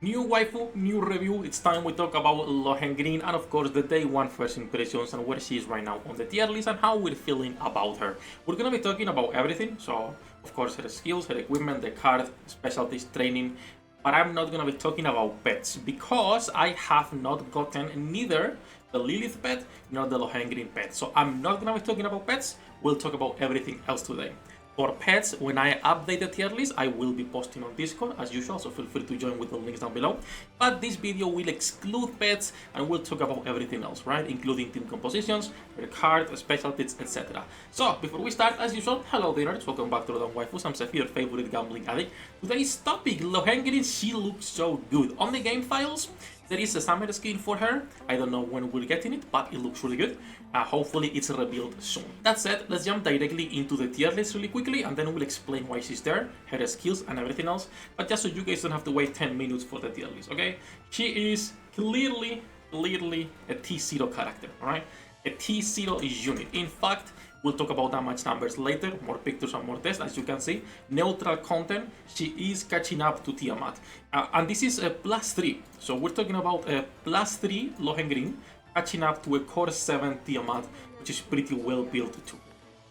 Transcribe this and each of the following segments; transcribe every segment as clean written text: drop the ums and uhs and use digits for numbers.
New waifu, new review. It's time we talk about Lohengrin and of course the day one first impressions and where she is right now on the tier list and how we're feeling about her. We're gonna be talking about everything, so of course her skills, her equipment, the card, specialties, training, but I'm not gonna be talking about pets because I have not gotten neither the Lilith pet nor the Lohengrin pet. So I'm not gonna be talking about pets, we'll talk about everything else today. For pets, when I update the tier list, I will be posting on Discord as usual, so feel free to join with the links down below. But this video will exclude pets and we'll talk about everything else, right? Including team compositions, their card, specialties, etc. So, before we start, as usual, hello diners, welcome back to the Waifus. I'm Sefhi, your favorite gambling addict. Today's topic, Lohengrin, she looks so good. On the game files, there is a summer skin for her. I don't know when we're getting it, but it looks really good. Hopefully it's revealed soon. That said, let's jump directly into the tier list really quickly and then we'll explain why she's there, her skills and everything else. But just so you guys don't have to wait 10 minutes for the tier list, okay? She is clearly a T0 character, alright? A T0 unit. In fact, we'll talk about damage numbers later, more pictures and more tests. As you can see, neutral content, she is catching up to Tiamat. And this is a +3. So we're talking about a +3 Lohengrin catching up to a core 7 Tiamat, which is pretty well built too.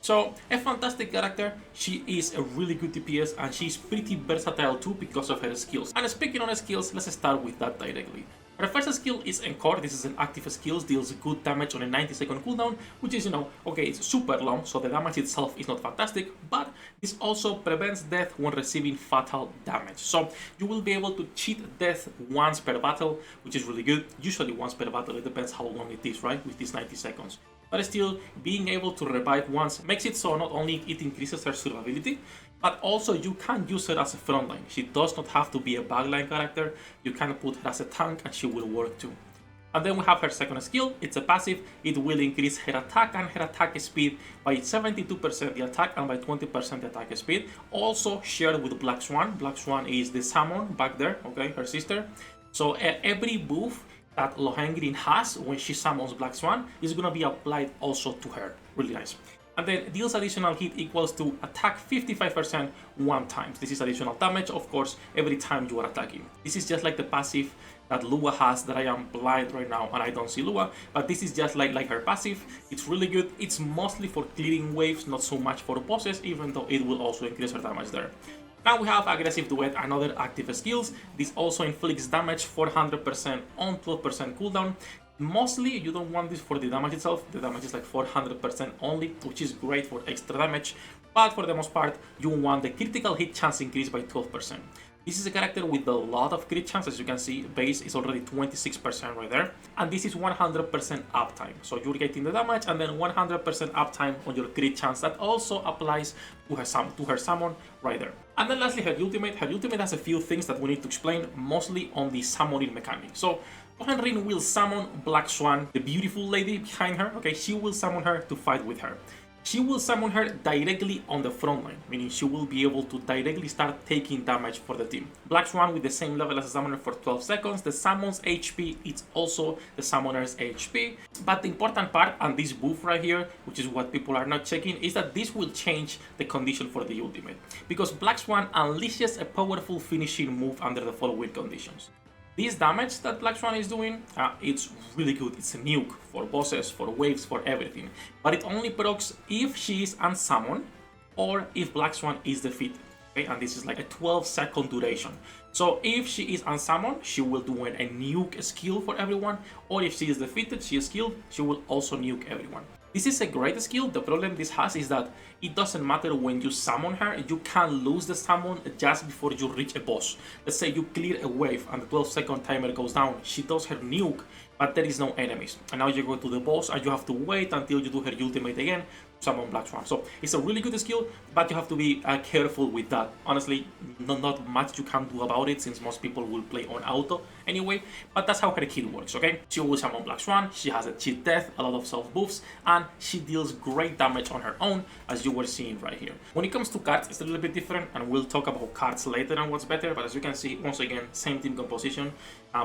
So, a fantastic character, she is a really good DPS and she's pretty versatile too because of her skills. And speaking on skills, let's start with that directly. Her first skill is Encore. This is an active skill, deals good damage on a 90-second cooldown, which is, okay, it's super long, so the damage itself is not fantastic, but this also prevents death when receiving fatal damage. So you will be able to cheat death once per battle, which is really good. Usually once per battle, it depends how long it is, right, with these 90 seconds. But still, being able to revive once makes it so not only it increases her survivability, but also you can use her as a frontline. She does not have to be a backline character, you can put her as a tank and she will work too. And then we have her second skill, it's a passive, it will increase her attack and her attack speed by 72% the attack and by 20% the attack speed. Also shared with Black Swan. Black Swan is the summon back there, okay, her sister. So every buff that Lohengrin has when she summons Black Swan is gonna be applied also to her. Really nice. And then deals additional hit equals to attack 55% one time. This is additional damage, of course, every time you are attacking. This is just like the passive that Lua has, that I am blind right now and I don't see Lua, but this is just like her passive. It's really good. It's mostly for clearing waves, not so much for bosses, even though it will also increase her damage there. Now we have Aggressive Duet, another active skills. This also inflicts damage 400% on 12% cooldown. Mostly you don't want this for the damage itself, the damage is like 400% only, which is great for extra damage, but for the most part you want the critical hit chance increase by 12%. This is a character with a lot of crit chance, as you can see, base is already 26% right there, and this is 100% uptime, so you're getting the damage and then 100% uptime on your crit chance. That also applies to her summon right there. And then lastly, her ultimate has a few things that we need to explain, mostly on the summoning mechanic. So Lohengrin will summon Black Swan, the beautiful lady behind her, okay, she will summon her to fight with her. She will summon her directly on the front line, meaning she will be able to directly start taking damage for the team. Black Swan with the same level as a summoner for 12 seconds, the summon's HP is also the summoner's HP. But the important part, and this buff right here, which is what people are not checking, is that this will change the condition for the ultimate. Because Black Swan unleashes a powerful finishing move under the following conditions. This damage that Black Swan is doing, it's really good. It's a nuke for bosses, for waves, for everything. But it only procs if she is unsummoned or if Black Swan is defeated. Okay? And this is like a 12-second duration. So if she is unsummoned, she will do a nuke skill for everyone. Or if she is defeated, she is killed, she will also nuke everyone. This is a great skill. The problem this has is that it doesn't matter when you summon her, you can lose the summon just before you reach a boss. Let's say you clear a wave and the 12-second timer goes down, she does her nuke, but there is no enemies. And now you go to the boss and you have to wait until you do her ultimate again to summon Black Swan. So it's a really good skill, but you have to be careful with that. Honestly, not much you can do about it since most people will play on auto anyway, but that's how her kit works, okay? She will summon Black Swan, she has a cheat death, a lot of self buffs, and she deals great damage on her own, as you were seeing right here. When it comes to cards, it's a little bit different, and we'll talk about cards later and what's better, but as you can see, once again, same team composition.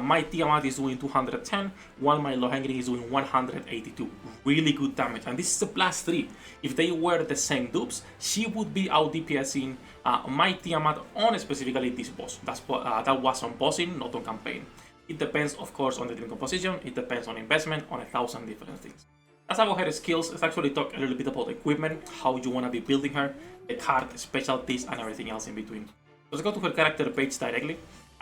My Tiamat is doing 210, while my Lohengrin is doing 182. Really good damage, and this is a +3. If they were the same dupes, she would be out DPSing my Tiamat on specifically this boss. That was on bossing, not on campaign. It depends, of course, on the team composition, it depends on investment, on 1,000 different things. That's about her skills. Let's actually talk a little bit about equipment, how you want to be building her, the card, specialties, and everything else in between. Let's go to her character page directly.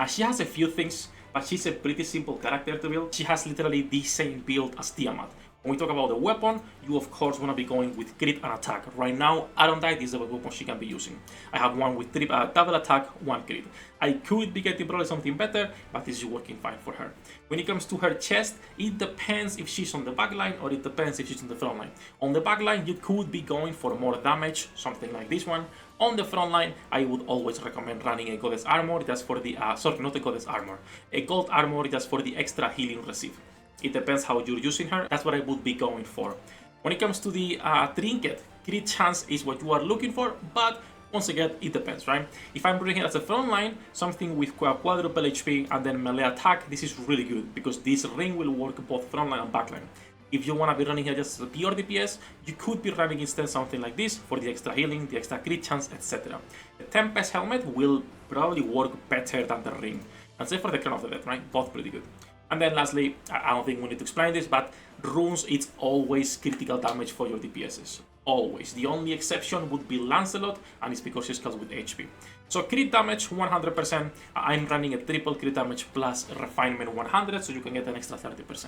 She has a few things, but she's a pretty simple character to build. She has literally the same build as Tiamat. When we talk about the weapon, you of course want to be going with crit and attack. Right now, Iron Dite is the weapon she can be using. I have one with double attack, one crit. I could be getting probably something better, but this is working fine for her. When it comes to her chest, it depends if she's on the back line or it depends if she's on the front line. On the back line, you could be going for more damage, something like this one. On the front line, I would always recommend running a Goddess Armor just for the, sorry, not a Goddess Armor, a Gold Armor just for the extra healing receive. It depends how you're using her, that's what I would be going for. When it comes to the Trinket, crit chance is what you are looking for, but once again, it depends, right? If I'm bringing it as a front line, something with quadruple HP and then melee attack, this is really good, because this ring will work both front line and back line. If you want to be running here just as a pure DPS, you could be running instead something like this for the extra healing, the extra crit chance, etc. The Tempest helmet will probably work better than the ring. And same for the Crown of the Dead, right? Both pretty good. And then lastly, I don't think we need to explain this, but runes, it's always critical damage for your DPSs. Always. The only exception would be Lancelot, and it's because she scales with HP. So crit damage 100%, I'm running a triple crit damage plus refinement 100, so you can get an extra 30%.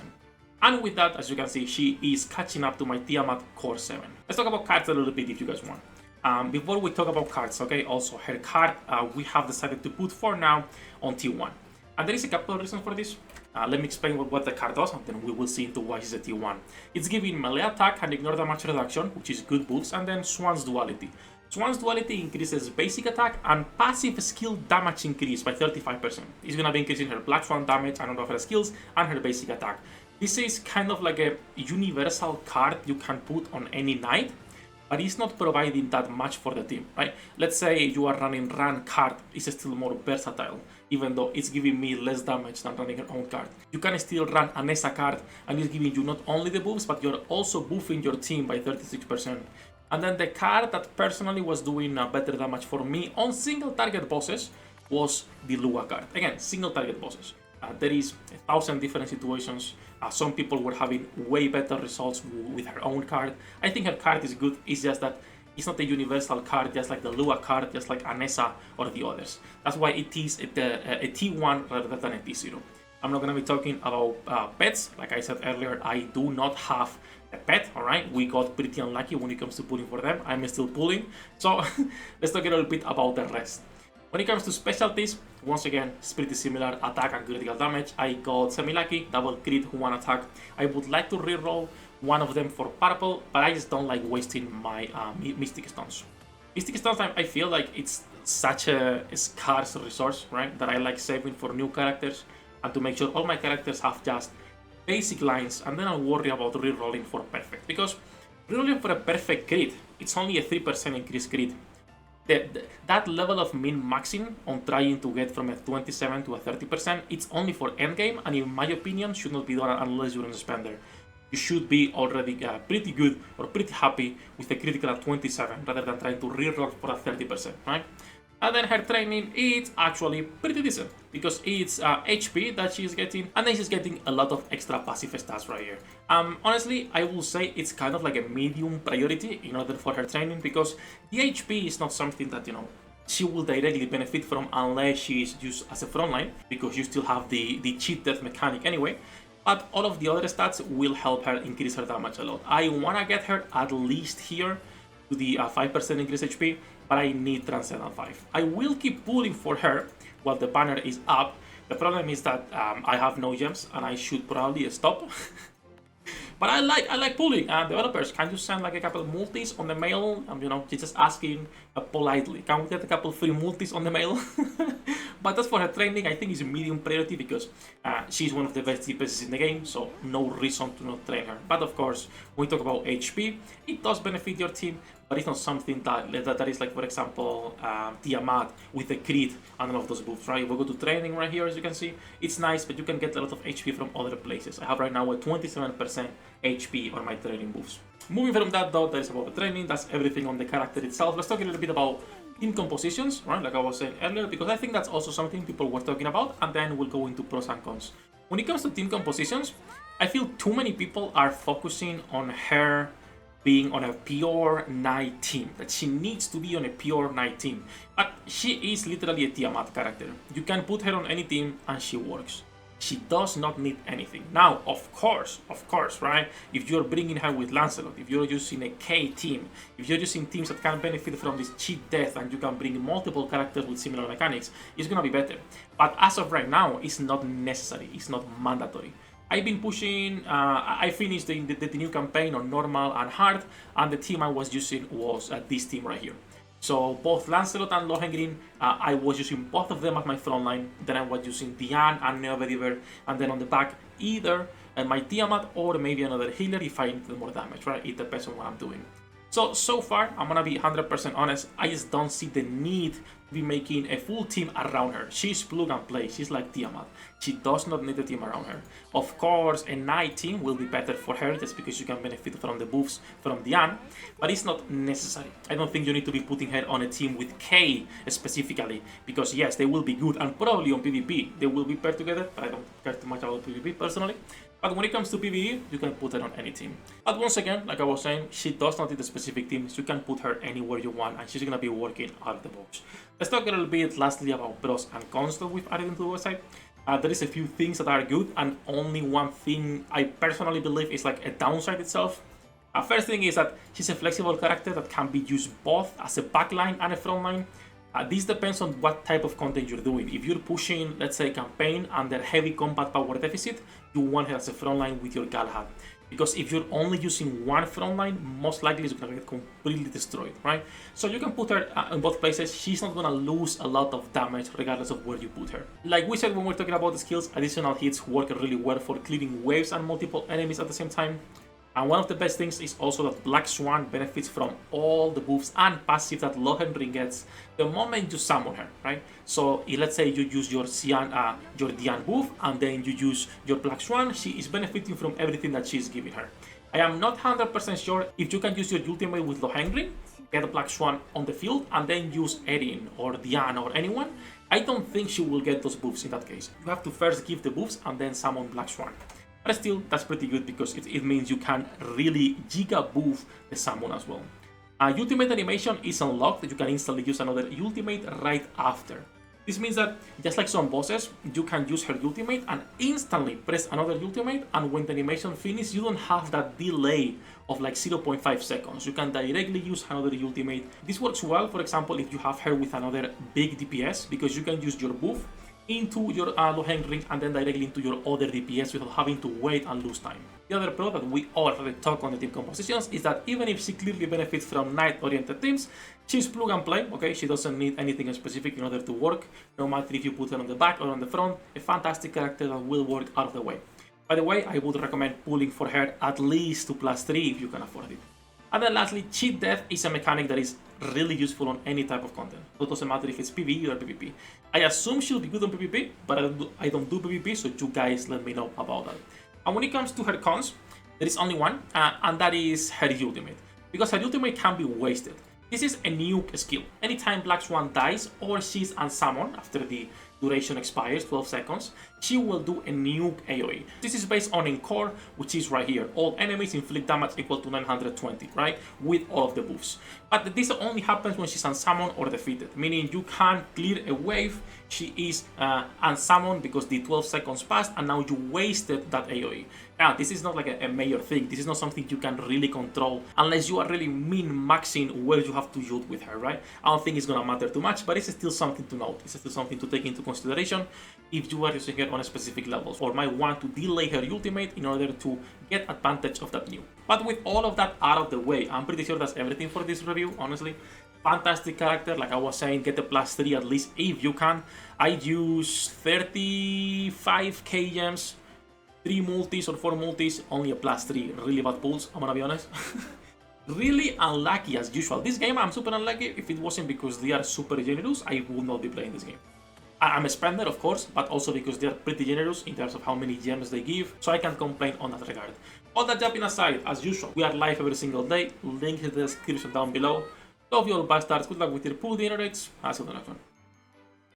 And with that, as you can see, she is catching up to my Tiamat Core 7. Let's talk about cards a little bit if you guys want. Before we talk about cards, okay, also her card, we have decided to put for now on T1. And there is a couple of reasons for this. Let me explain what the card does, and then we will see into why she's a T1. It's giving melee attack and ignore damage reduction, which is good buffs, and then Swan's Duality. Swan's Duality increases basic attack and passive skill damage increase by 35%. It's gonna be increasing her Black Swan damage and all of her skills and her basic attack. This is kind of like a universal card you can put on any knight, but it's not providing that much for the team, right? Let's say you are running Ran card, it's still more versatile, even though it's giving me less damage than running her own card. You can still run an Nessa card, and it's giving you not only the buffs, but you're also buffing your team by 36%. And then the card that personally was doing better damage for me on single target bosses was the Lua card. Again, single target bosses. There is 1,000 different situations. Some people were having way better results with her own card. I think her card is good, it's just that it's not a universal card, just like the Lua card, just like Anessa or the others. That's why it is a T1 rather than a T0. I'm not going to be talking about pets. Like I said earlier, I do not have a pet, alright? We got pretty unlucky when it comes to pulling for them. I'm still pulling. So let's talk a little bit about the rest. When it comes to specialties, once again, it's pretty similar, attack and critical damage. I got semi-lucky, double crit, one attack. I would like to reroll one of them for purple, but I just don't like wasting my Mystic Stones. Mystic Stones, I feel like it's such a scarce resource, right? That I like saving for new characters and to make sure all my characters have just basic lines, and then I'll worry about rerolling for perfect. Because rerolling for a perfect crit, it's only a 3% increased crit. That level of min-maxing on trying to get from a 27 to a 30%, it's only for endgame, and in my opinion, should not be done unless you're an spender. You should be already pretty good or pretty happy with a critical at 27 rather than trying to reroll for a 30%, right? And then her training is actually pretty decent because it's HP that she's getting, and then she's getting a lot of extra passive stats right here. Honestly, I will say it's kind of like a medium priority in order for her training, because the HP is not something that, you know, she will directly benefit from unless she is used as a frontline, because you still have the cheat death mechanic anyway. But all of the other stats will help her increase her damage a lot. I want to get her at least here to the 5% increase HP, but I need Transcendent 5. I will keep pulling for her while the banner is up. The problem is that I have no gems and I should probably stop. But I like pulling. Developers, can you send like a couple of multis on the mail? You know, just asking politely. Can we get a couple free multis on the mail? But as for her training, I think it's a medium priority because she's one of the best DPSs in the game, so no reason to not train her. But of course, when we talk about HP, it does benefit your team, but it's not something that is like, for example, Tiamat with the crit and all of those buffs, right? If we go to training right here, as you can see, it's nice, but you can get a lot of HP from other places. I have right now a 27% HP on my training buffs. Moving from that though, that is about the training, that's everything on the character itself. Let's talk a little bit about team compositions, right? Like I was saying earlier, because I think that's also something people were talking about, and then we'll go into pros and cons. When it comes to team compositions, I feel too many people are focusing on her being on a pure Knight team, that she needs to be on a pure Knight team. But she is literally a Tiamat character. You can put her on any team and she works. She does not need anything. Now, of course, right? If you're bringing her with Lancelot, if you're using a K team, if you're using teams that can benefit from this cheat death and you can bring multiple characters with similar mechanics, it's gonna be better. But as of right now, it's not necessary, it's not mandatory. I've been pushing, I finished the new campaign on normal and hard, and the team I was using was this team right here. So both Lancelot and Lohengrin, I was using both of them as my front line, then I was using Diane and Neovediver, and then on the back, either my Tiamat or maybe another healer if I need more damage, right? It depends on what I'm doing. So far, I'm gonna be 100% honest, I just don't see the need to be making a full team around her. She's plug and play, she's like Tiamat. She does not need a team around her. Of course, a Knight team will be better for her just because you can benefit from the buffs from Diane, but it's not necessary. I don't think you need to be putting her on a team with K specifically, because yes, they will be good, and probably on PvP they will be paired together, but I don't care too much about PvP personally. But when it comes to PvE, you can put her on any team. But once again, like I was saying, she does not need a specific team, so you can put her anywhere you want, and she's gonna be working out of the box. Let's talk a little bit lastly about pros and cons that we've added into the website. There is a few things that are good, and only one thing I personally believe is like a downside itself. First thing is that she's a flexible character that can be used both as a backline and a frontline. This depends on what type of content you're doing. If you're pushing, let's say, campaign under heavy combat power deficit, you want her as a frontline with your Galahad. Because if you're only using one frontline, most likely it's gonna get completely destroyed, right? So you can put her in both places. She's not gonna lose a lot of damage regardless of where you put her. Like we said when we're talking about the skills, additional hits work really well for clearing waves and multiple enemies at the same time. And one of the best things is also that Black Swan benefits from all the buffs and passive that Lohengrin gets the moment you summon her, right? So let's say you use your Diane buff and then you use your Black Swan, she is benefiting from everything that she's giving her. I am not 100% sure if you can use your ultimate with Lohengrin, get a Black Swan on the field, and then use Erin or Diane or anyone. I don't think she will get those buffs in that case. You have to first give the buffs and then summon Black Swan. But still, that's pretty good because it means you can really giga buff the summon as well. Ultimate animation is unlocked, that you can instantly use another ultimate right after. This means that, just like some bosses, you can use her ultimate and instantly press another ultimate, and when the animation finishes, you don't have that delay of like 0.5 seconds. You can directly use another ultimate. This works well, for example, if you have her with another big DPS, because you can use your buff into your Lohengrin and then directly into your other DPS without having to wait and lose time. The other pro that we already talked on the team compositions is that even if she clearly benefits from Knight-oriented teams, she's plug and play, okay? She doesn't need anything specific in order to work, no matter if you put her on the back or on the front, a fantastic character that will work out of the way. By the way, I would recommend pulling for her at least to +3 if you can afford it. And then lastly, cheat death is a mechanic that is really useful on any type of content. So it doesn't matter if it's PvE or PvP. I assume she'll be good on PvP, but I don't do PvP, so you guys let me know about that. And when it comes to her cons, there is only one, and that is her ultimate. Because her ultimate can be wasted. This is a nuke skill. Anytime Black Swan dies or she's unsummoned after the duration expires, 12 seconds, she will do a nuke AoE. This is based on Encore, which is right here. All enemies inflict damage equal to 920, right? With all of the buffs. But this only happens when she's unsummoned or defeated, meaning you can't clear a wave. She is unsummoned because the 12 seconds passed and now you wasted that AoE. Now, this is not like a major thing. This is not something you can really control unless you are really min-maxing where you have to ult with her, right? I don't think it's gonna matter too much, but it's still something to note. It's still something to take into consideration if you are using her on a specific levels, or might want to delay her ultimate in order to get advantage of that nuke. But with all of that out of the way, I'm pretty sure that's everything for this review, honestly. Fantastic character, like I was saying, get a +3 at least if you can. I use 35k gems, 3 multis or 4 multis, only a +3, really bad pulls, I'm gonna be honest. Really unlucky as usual. This game I'm super unlucky. If it wasn't because they are super generous, I would not be playing this game. I'm a spender, of course, but also because they are pretty generous in terms of how many gems they give, so I can't complain on that regard. All that jumping aside, as usual, we are live every single day. Link in the description down below. Love you all bastards. Good luck with your pool dinner rates. I'll see you in the next one.